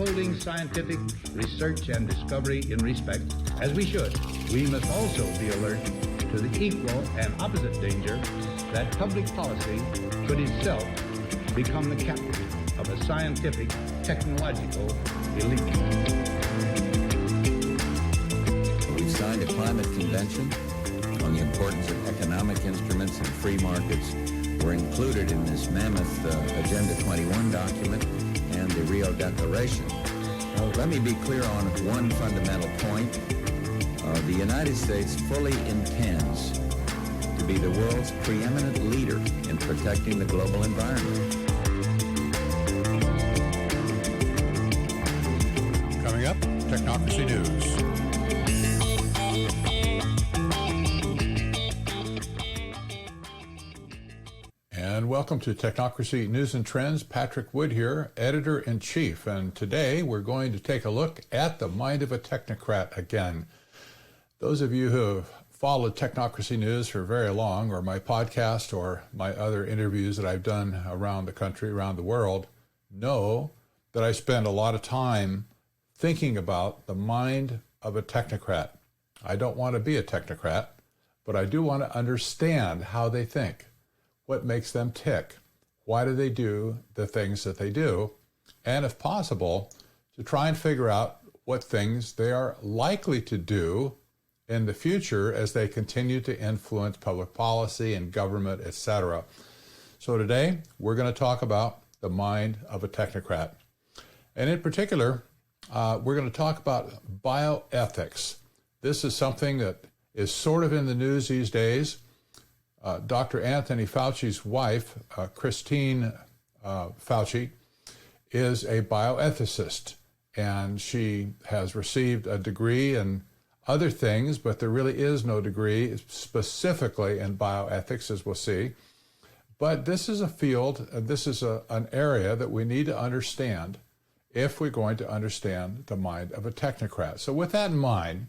upholding scientific research and discovery in respect, as we should, we must also be alert to the equal and opposite danger that public policy could itself become the captive of a scientific, technological elite. We've signed a climate convention on the importance of economic instruments and free markets. Were included in this mammoth Agenda 21 document and the Rio Declaration. Now, let me be clear on one fundamental point. The United States fully intends to be the world's preeminent leader in protecting the global environment. Coming up, Technocracy News. And welcome to Technocracy News and Trends. Patrick Wood here, Editor-in-Chief. And today we're going to take a look at the mind of a technocrat again. Those of you who have followed Technocracy News for very long, or my podcast or my other interviews that I've done around the country, around the world, know that I spend a lot of time thinking about the mind of a technocrat. I don't want to be a technocrat, but I do want to understand how they think. What makes them tick? Why do they do the things that they do? And if possible, to try and figure out what things they are likely to do in the future as they continue to influence public policy and government, etc. So today, we're going to talk about the mind of a technocrat. And in particular, we're going to talk about bioethics. This is something that is sort of in the news these days. Dr. Anthony Fauci's wife, Christine Fauci, is a bioethicist, and she has received a degree in other things, but there really is no degree specifically in bioethics, as we'll see. But this is a field, this is an area that we need to understand if we're going to understand the mind of a technocrat. So with that in mind,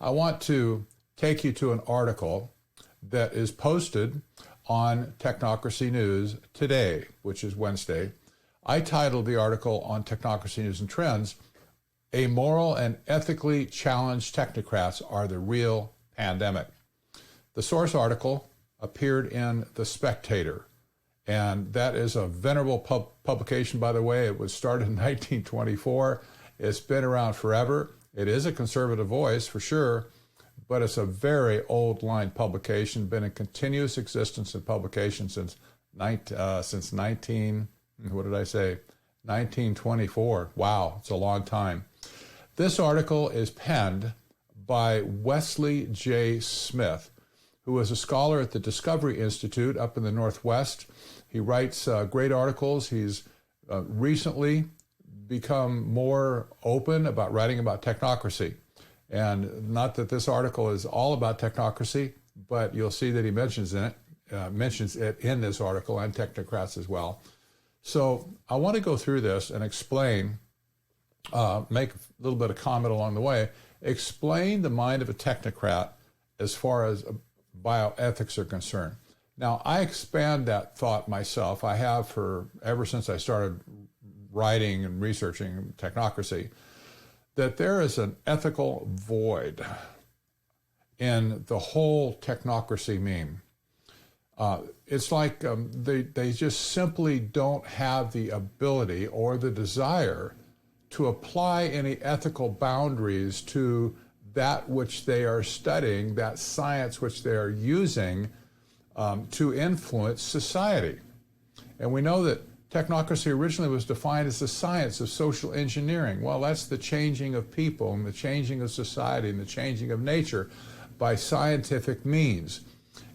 I want to take you to an article that is posted on Technocracy News today, which is Wednesday. I titled the article on Technocracy News and Trends, "Amoral and Ethically Challenged Technocrats Are the Real Pandemic." The source article appeared in The Spectator, and that is a venerable publication, by the way. It was started in 1924. It's been around forever. It is a conservative voice, for sure, but it's a very old line publication, been in continuous existence in publication since 1924. Wow, it's a long time. This article is penned by Wesley J. Smith, who is a scholar at the Discovery Institute up in the Northwest. He writes great articles. He's recently become more open about writing about technocracy. And not that this article is all about technocracy, but you'll see that he mentions it in this article, and technocrats as well. So I want to go through this and explain, make a little bit of comment along the way, explain the mind of a technocrat as far as bioethics are concerned. Now, I expand that thought myself. I have ever since I started writing and researching technocracy, that there is an ethical void in the whole technocracy meme. It's like they just simply don't have the ability or the desire to apply any ethical boundaries to that which they are studying, that science which they are using to influence society. And we know that technocracy originally was defined as the science of social engineering. Well, that's the changing of people and the changing of society and the changing of nature by scientific means.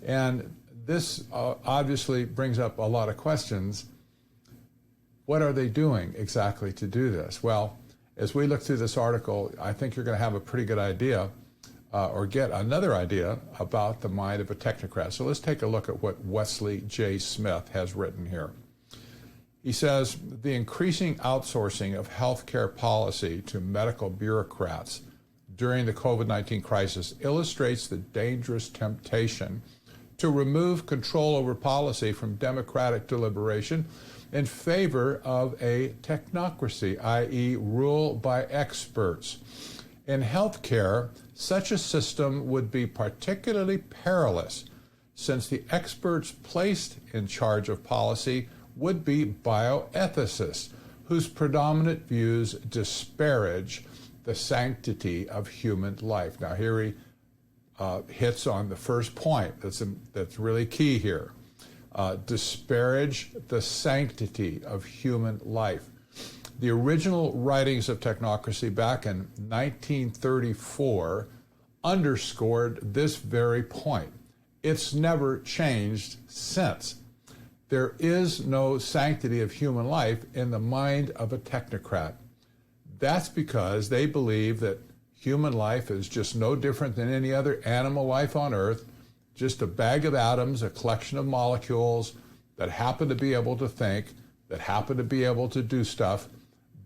And this obviously brings up a lot of questions. What are they doing exactly to do this? Well, as we look through this article, I think you're going to have a pretty good idea or get another idea about the mind of a technocrat. So let's take a look at what Wesley J. Smith has written here. He says, the increasing outsourcing of healthcare policy to medical bureaucrats during the COVID-19 crisis illustrates the dangerous temptation to remove control over policy from democratic deliberation in favor of a technocracy, i.e., rule by experts. In healthcare, such a system would be particularly perilous, since the experts placed in charge of policy would be bioethicists, whose predominant views disparage the sanctity of human life. Now, here he hits on the first point that's really key here. Disparage the sanctity of human life. The original writings of Technocracy back in 1934 underscored this very point. It's never changed since. There is no sanctity of human life in the mind of a technocrat. That's because they believe that human life is just no different than any other animal life on Earth, just a bag of atoms, a collection of molecules that happen to be able to think, that happen to be able to do stuff.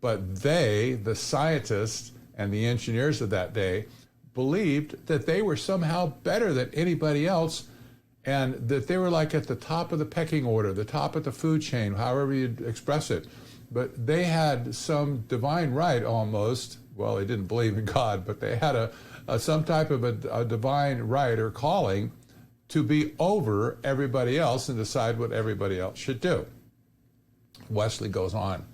But they, the scientists and the engineers of that day, believed that they were somehow better than anybody else, and that they were like at the top of the pecking order, the top of the food chain, however you'd express it. But they had some divine right almost. Well, they didn't believe in God, but they had some type of a divine right or calling to be over everybody else and decide what everybody else should do. Wesley goes on.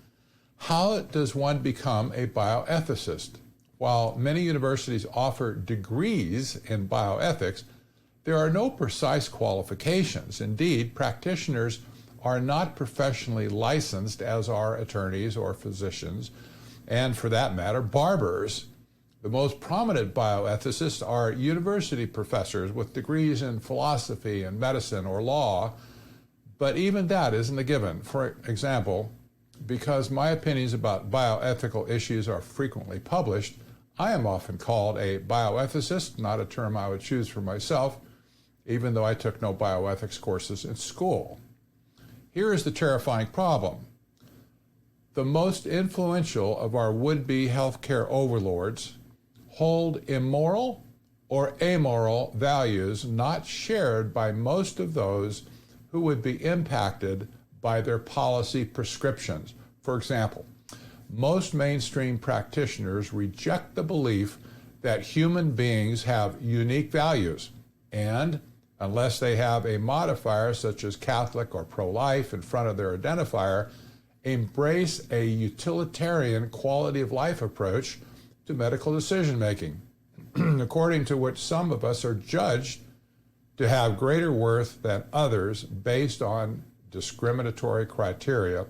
How does one become a bioethicist? While many universities offer degrees in bioethics, there are no precise qualifications. Indeed, practitioners are not professionally licensed, as are attorneys or physicians, and for that matter, barbers. The most prominent bioethicists are university professors with degrees in philosophy and medicine or law, but even that isn't a given. For example, because my opinions about bioethical issues are frequently published, I am often called a bioethicist, not a term I would choose for myself, even though I took no bioethics courses in school. Here is the terrifying problem. The most influential of our would-be healthcare overlords hold immoral or amoral values not shared by most of those who would be impacted by their policy prescriptions. For example, most mainstream practitioners reject the belief that human beings have unique values, and unless they have a modifier such as Catholic or pro-life in front of their identifier, embrace a utilitarian quality of life approach to medical decision-making, according to which some of us are judged to have greater worth than others based on discriminatory criteria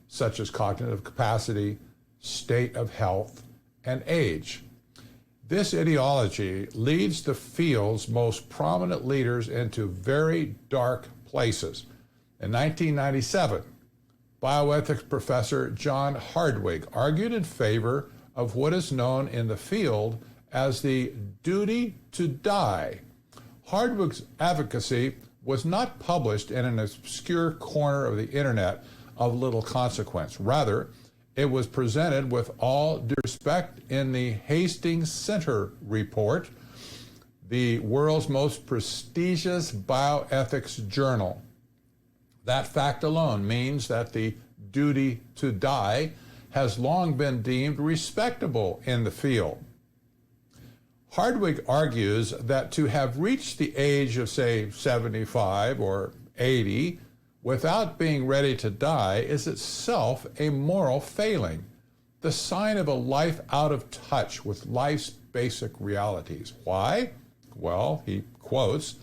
such as cognitive capacity, state of health, and age. This ideology leads the field's most prominent leaders into very dark places. In 1997, bioethics professor John Hardwig argued in favor of what is known in the field as the duty to die. Hardwig's advocacy was not published in an obscure corner of the internet of little consequence. Rather, it was presented with all due respect in the Hastings Center Report, the world's most prestigious bioethics journal. That fact alone means that the duty to die has long been deemed respectable in the field. Hardwig argues that to have reached the age of, say, 75 or 80 without being ready to die is itself a moral failing, the sign of a life out of touch with life's basic realities. Why? Well, he quotes,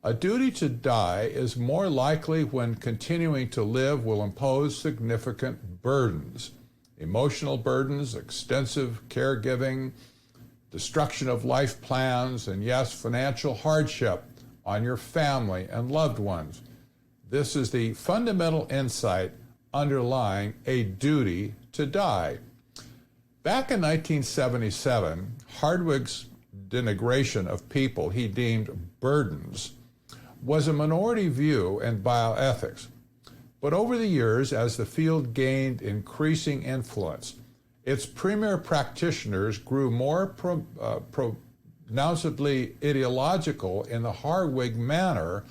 "A duty to die is more likely when continuing to live will impose significant burdens, emotional burdens, extensive caregiving, destruction of life plans, and yes, financial hardship on your family and loved ones. This is the fundamental insight underlying a duty to die." Back in 1977, Hardwig's denigration of people he deemed burdens was a minority view in bioethics. But over the years, as the field gained increasing influence, its premier practitioners grew more pronouncedly ideological in the Hardwig manner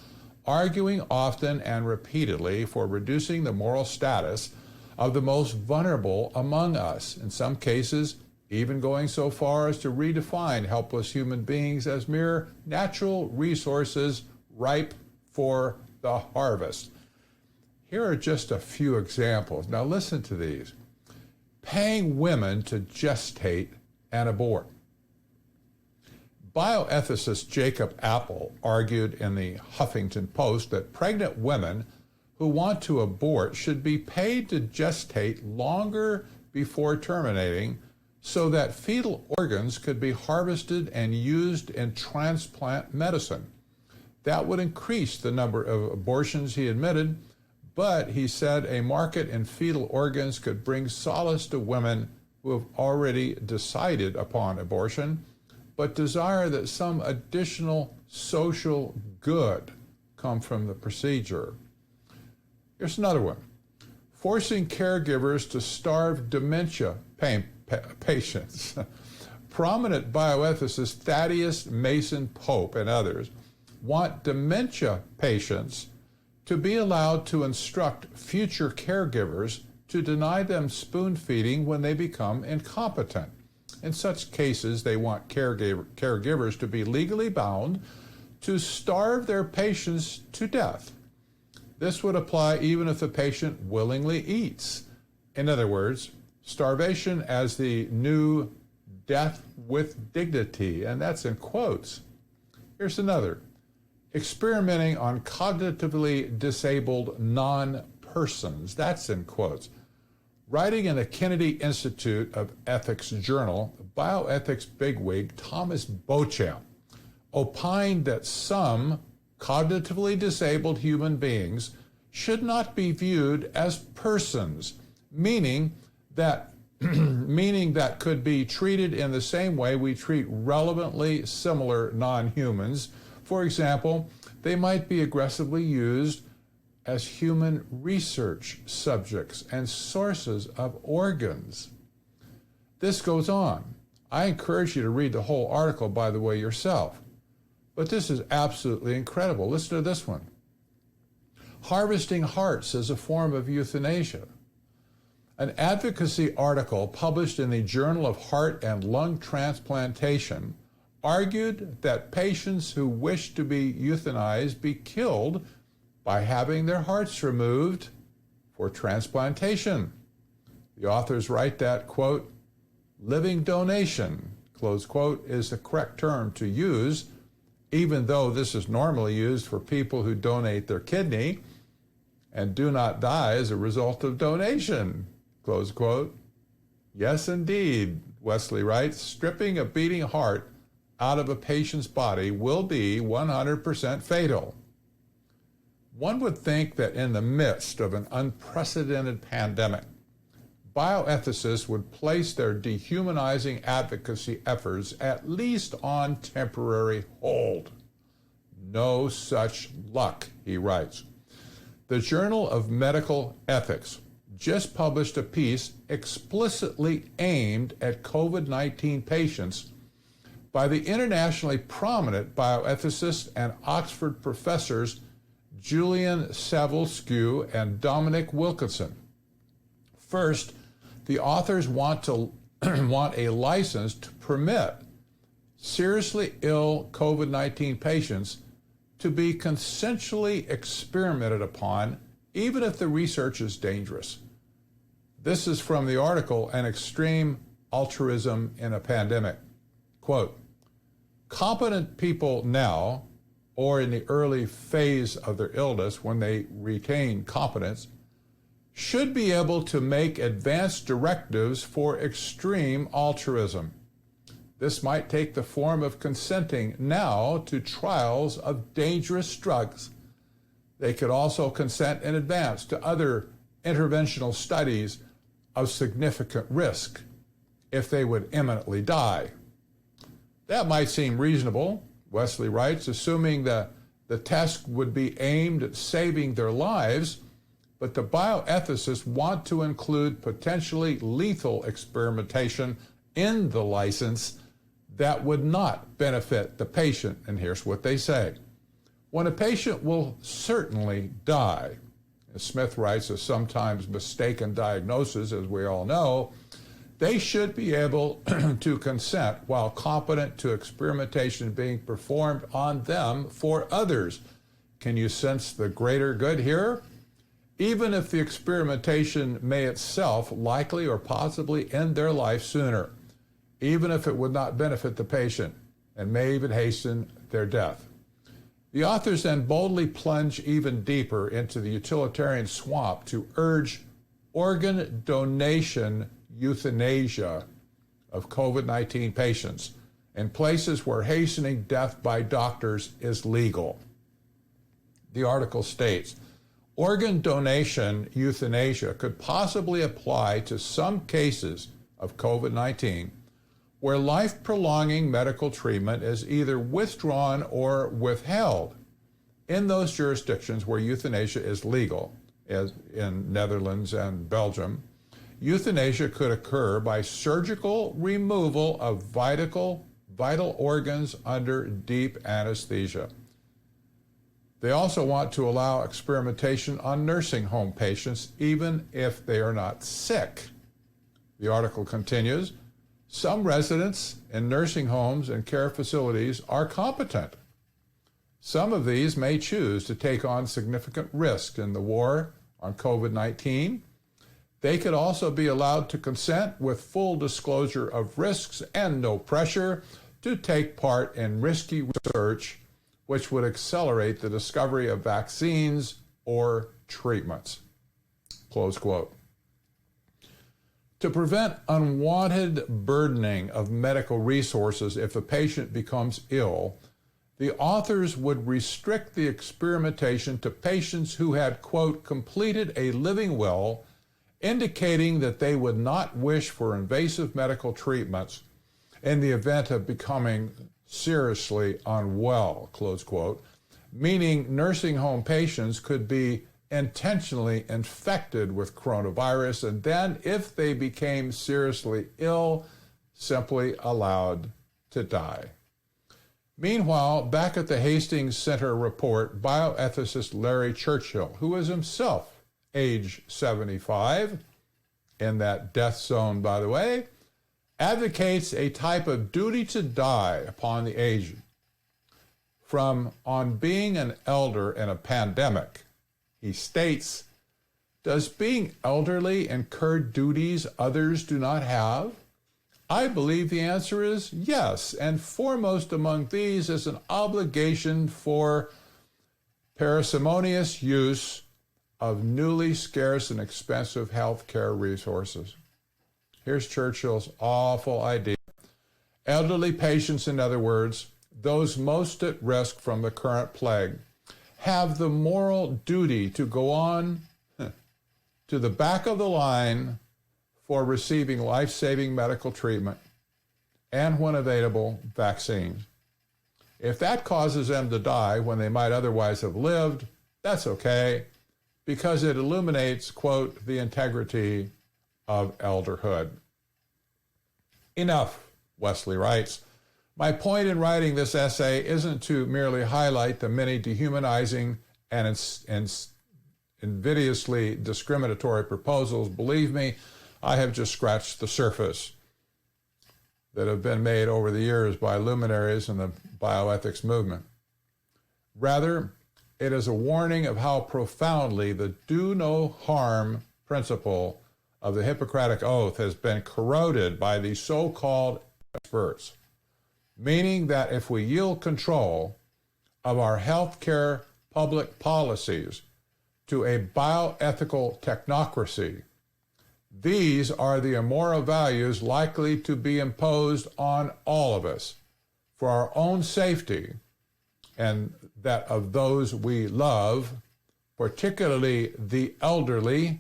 arguing often and repeatedly for reducing the moral status of the most vulnerable among us, in some cases even going so far as to redefine helpless human beings as mere natural resources ripe for the harvest. Here are just a few examples. Now listen to these. Paying women to gestate and abort. Bioethicist Jacob Appel argued in the Huffington Post that pregnant women who want to abort should be paid to gestate longer before terminating so that fetal organs could be harvested and used in transplant medicine. That would increase the number of abortions, he admitted, but he said a market in fetal organs could bring solace to women who have already decided upon abortion, but desire that some additional social good come from the procedure. Here's another one. Forcing caregivers to starve dementia patients. Prominent bioethicist Thaddeus Mason Pope and others want dementia patients to be allowed to instruct future caregivers to deny them spoon feeding when they become incompetent. In such cases, they want caregivers to be legally bound to starve their patients to death. This would apply even if the patient willingly eats. In other words, starvation as the new death with dignity, and that's in quotes. Here's another. Experimenting on cognitively disabled non-persons, that's in quotes. Writing in the Kennedy Institute of Ethics Journal, bioethics bigwig Thomas Beauchamp opined that some cognitively disabled human beings should not be viewed as persons, meaning that could be treated in the same way we treat relevantly similar non-humans. For example, they might be aggressively used as human research subjects and sources of organs. This goes on. I encourage you to read the whole article, by the way, yourself. But this is absolutely incredible. Listen to this one. Harvesting hearts as a form of euthanasia. An advocacy article published in the Journal of Heart and Lung Transplantation argued that patients who wish to be euthanized be killed by having their hearts removed for transplantation. The authors write that, quote, living donation, close quote, is the correct term to use, even though this is normally used for people who donate their kidney and do not die as a result of donation, close quote. Yes, indeed, Wesley writes, stripping a beating heart out of a patient's body will be 100% fatal. One would think that in the midst of an unprecedented pandemic, bioethicists would place their dehumanizing advocacy efforts at least on temporary hold. No such luck, he writes. The Journal of Medical Ethics just published a piece explicitly aimed at COVID-19 patients by the internationally prominent bioethicists and Oxford professors Julian Savulescu and Dominic Wilkinson. First, the authors want a license to permit seriously ill COVID-19 patients to be consensually experimented upon, even if the research is dangerous. This is from the article, An Extreme Altruism in a Pandemic. Quote, competent people now, or in the early phase of their illness when they retain competence, should be able to make advanced directives for extreme altruism. This might take the form of consenting now to trials of dangerous drugs. They could also consent in advance to other interventional studies of significant risk if they would imminently die. That might seem reasonable, Wesley writes, assuming that the test would be aimed at saving their lives, but the bioethicists want to include potentially lethal experimentation in the license that would not benefit the patient. And here's what they say. when a patient will certainly die. As Smith writes, a sometimes mistaken diagnosis, as we all know, they should be able to consent while competent to experimentation being performed on them for others. Can you sense the greater good here? Even if the experimentation may itself likely or possibly end their life sooner, even if it would not benefit the patient and may even hasten their death. The authors then boldly plunge even deeper into the utilitarian swamp to urge organ donation euthanasia of COVID-19 patients in places where hastening death by doctors is legal. The article states, organ donation euthanasia could possibly apply to some cases of COVID-19 where life-prolonging medical treatment is either withdrawn or withheld. In those jurisdictions where euthanasia is legal, as in Netherlands and Belgium, euthanasia could occur by surgical removal of vital organs under deep anesthesia. They also want to allow experimentation on nursing home patients, even if they are not sick. The article continues, some residents in nursing homes and care facilities are competent. Some of these may choose to take on significant risk in the war on COVID-19. They could also be allowed to consent with full disclosure of risks and no pressure to take part in risky research which would accelerate the discovery of vaccines or treatments. Close quote. To prevent unwanted burdening of medical resources if a patient becomes ill, the authors would restrict the experimentation to patients who had, quote, completed a living will, indicating that they would not wish for invasive medical treatments in the event of becoming seriously unwell, close quote, meaning nursing home patients could be intentionally infected with coronavirus and then, if they became seriously ill, simply allowed to die. Meanwhile, back at the Hastings Center report, bioethicist Larry Churchill, who is himself age 75, in that death zone, by the way, advocates a type of duty to die upon the aged. From On Being an Elder in a Pandemic, he states, does being elderly incur duties others do not have? I believe the answer is yes, and foremost among these is an obligation for parsimonious use of newly scarce and expensive health care resources. Here's Churchill's awful idea. Elderly patients, in other words, those most at risk from the current plague, have the moral duty to go on to the back of the line for receiving life-saving medical treatment and, when available, vaccines. If that causes them to die when they might otherwise have lived, that's okay, because it illuminates, quote, the integrity of elderhood. Enough, Wesley writes. My point in writing this essay isn't to merely highlight the many dehumanizing and invidiously discriminatory proposals. Believe me, I have just scratched the surface that have been made over the years by luminaries in the bioethics movement. Rather, it is a warning of how profoundly the do no harm principle of the Hippocratic Oath has been corroded by these so-called experts, meaning that if we yield control of our healthcare public policies to a bioethical technocracy, these are the immoral values likely to be imposed on all of us for our own safety and that of those we love, particularly the elderly,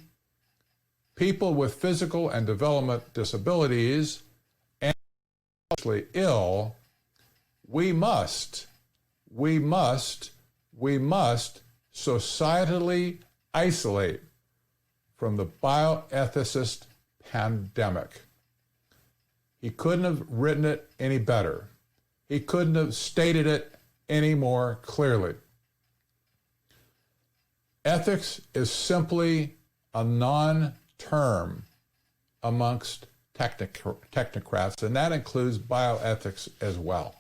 people with physical and development disabilities, and ill. We must societally isolate from the bioethicist pandemic. He couldn't have written it any better. He couldn't have stated it any more clearly. Ethics is simply a non-term amongst technocrats, and that includes bioethics as well.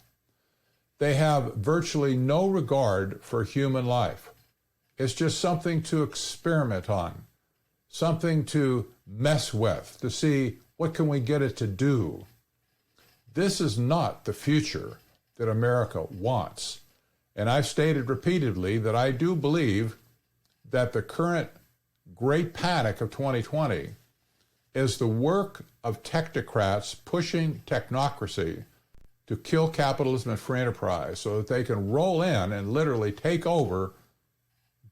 They have virtually no regard for human life. It's just something to experiment on, something to mess with, to see what can we get it to do. This is not the future that America wants. And I've stated repeatedly that I do believe that the current great panic of 2020 is the work of technocrats pushing technocracy to kill capitalism and free enterprise so that they can roll in and literally take over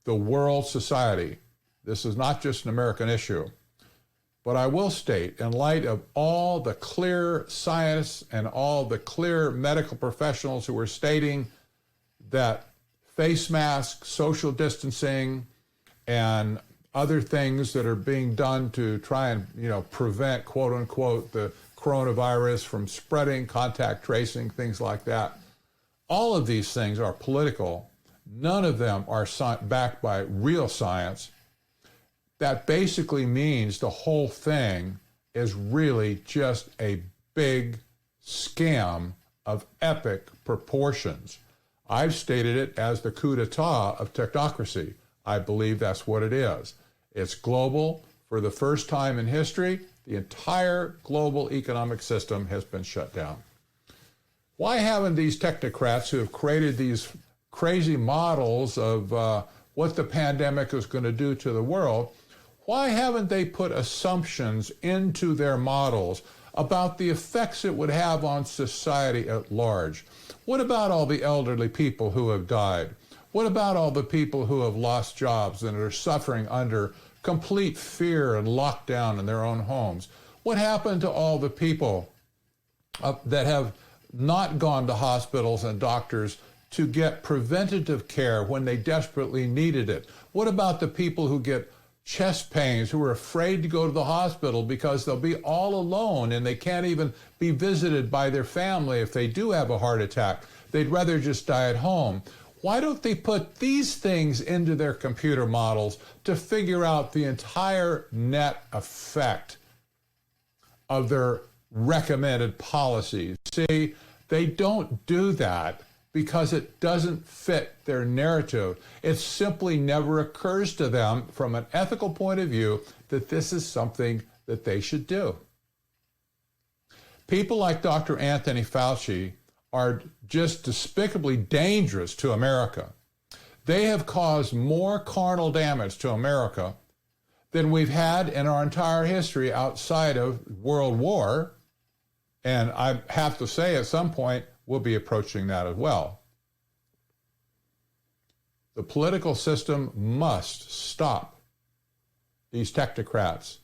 the world society. This is not just an American issue. But I will state, in light of all the clear science and all the clear medical professionals who are stating that face masks, social distancing, and other things that are being done to try and, prevent, quote unquote, the coronavirus from spreading, contact tracing, things like that. All of these things are political. None of them are backed by real science. That basically means the whole thing is really just a big scam of epic proportions. I've stated it as the coup d'etat of technocracy. I believe that's what it is. It's global. For the first time in history, the entire global economic system has been shut down. Why haven't these technocrats who have created these crazy models of what the pandemic is going to do to the world, why haven't they put assumptions into their models about the effects it would have on society at large? What about all the elderly people who have died? What about all the people who have lost jobs and are suffering under complete fear and lockdown in their own homes? What happened to all the people that have not gone to hospitals and doctors to get preventative care when they desperately needed it? What about the people who get chest pains, who are afraid to go to the hospital because they'll be all alone and they can't even be visited by their family if they do have a heart attack? They'd rather just die at home. Why don't they put these things into their computer models to figure out the entire net effect of their recommended policies? See, they don't do that because it doesn't fit their narrative. It simply never occurs to them from an ethical point of view that this is something that they should do. People like Dr. Anthony Fauci are just despicably dangerous to America. They have caused more carnal damage to America than we've had in our entire history outside of World War. And I have to say, at some point, we'll be approaching that as well. The political system must stop these technocrats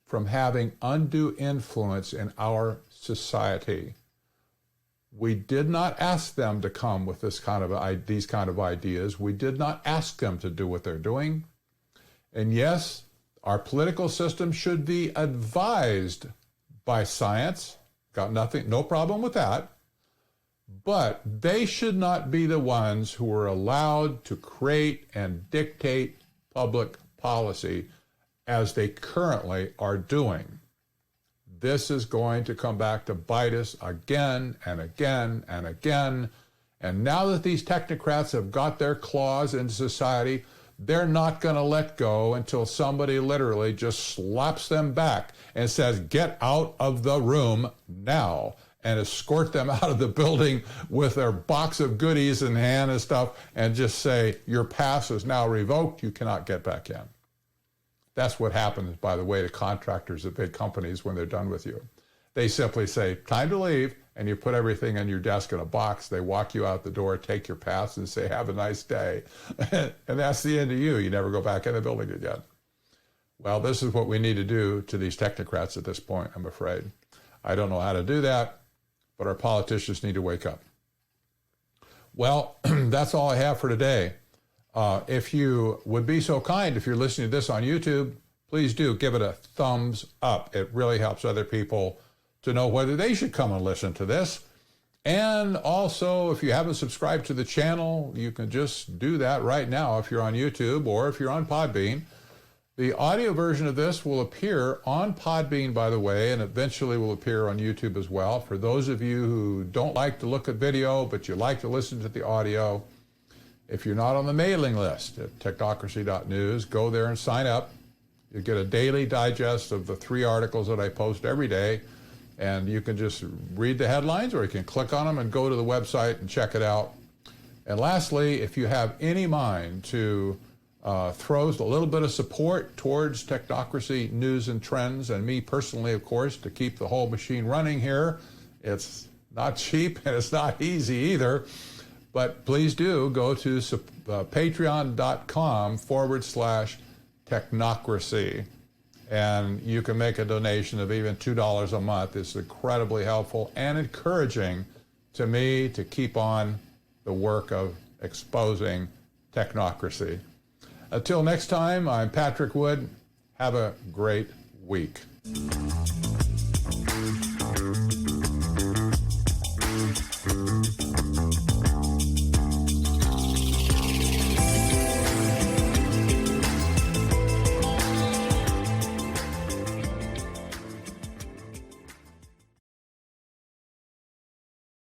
from having undue influence in our society. We did not ask them to come with these kind of ideas. We did not ask them to do what they're doing. And yes, our political system should be advised by science. Got nothing, no problem with that. But they should not be the ones who are allowed to create and dictate public policy as they currently are doing. This is going to come back to bite us again and again and again. And now that these technocrats have got their claws into society, they're not going to let go until somebody literally just slaps them back and says, "Get out of the room now," and escort them out of the building with their box of goodies in hand and stuff, and just say, "Your pass is now revoked. You cannot get back in." That's what happens, by the way, to contractors at big companies when they're done with you. They simply say, "Time to leave," and you put everything on your desk in a box. They walk you out the door, take your pass, and say, "Have a nice day." And that's the end of you. You never go back in the building again. Well, this is what we need to do to these technocrats at this point, I'm afraid. I don't know how to do that, but our politicians need to wake up. Well, that's all I have for today. If you would be so kind, if you're listening to this on YouTube, please do give it a thumbs up. It really helps other people to know whether they should come and listen to this. And also, if you haven't subscribed to the channel, you can just do that right now if you're on YouTube or if you're on Podbean. The audio version of this will appear on Podbean, by the way, and eventually will appear on YouTube as well. For those of you who don't like to look at video, but you like to listen to the audio, if you're not on the mailing list at technocracy.news, go there and sign up. You get a daily digest of the 3 articles that I post every day, and you can just read the headlines, or you can click on them and go to the website and check it out. And lastly, if you have any mind to throw a little bit of support towards Technocracy News and Trends, and me personally, of course, to keep the whole machine running here. It's not cheap and it's not easy either, but please do go to patreon.com/Technocracy, and you can make a donation of even $2 a month. It's incredibly helpful and encouraging to me to keep on the work of exposing technocracy. Until next time, I'm Patrick Wood. Have a great week.